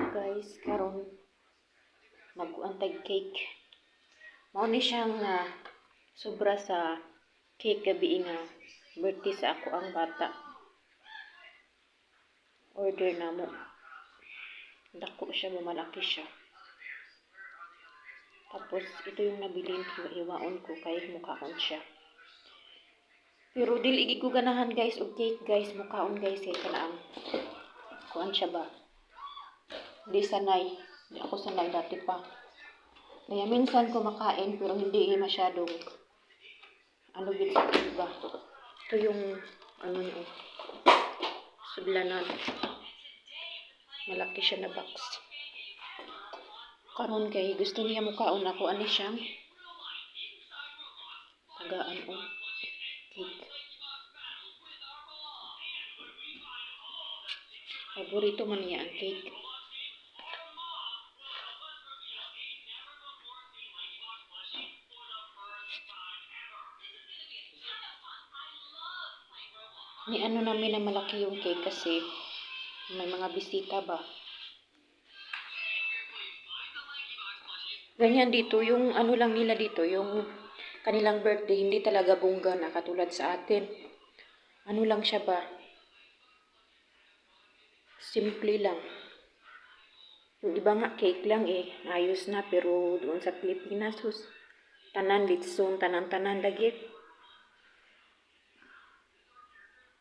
Guys, karon mag-antay cake. Mao ni siyang sobra sa cake gabi nga birthday sa ako ang bata. Order na mo. Dako siya, malaki siya. Tapos ito yung nabilin ko, iwaon ko kay mukhaon siya. Pero dili ko ganahan guys og cake guys, mukhaon guys kanang kuan siya ba. Di sanay. Di ako sanay dati pa. Kaya minsan ko makain pero hindi masyadong gid sa iba. Ito yung niyo. Sudlanan. Malaki siya na box. Karon kay gusto niya mukhaon ako ani siya. Tagaan o. Cake. Paborito man niya ang cake. Ni namin na malaki yung cake kasi may mga bisita ba. Ganyan dito, yung lang nila dito, yung kanilang birthday, hindi talaga bongga na katulad sa atin. Lang siya ba? Simple lang. Yung iba nga cake lang ayos na, pero doon sa Pilipinas, tanan litson, tanan-tanan lagi.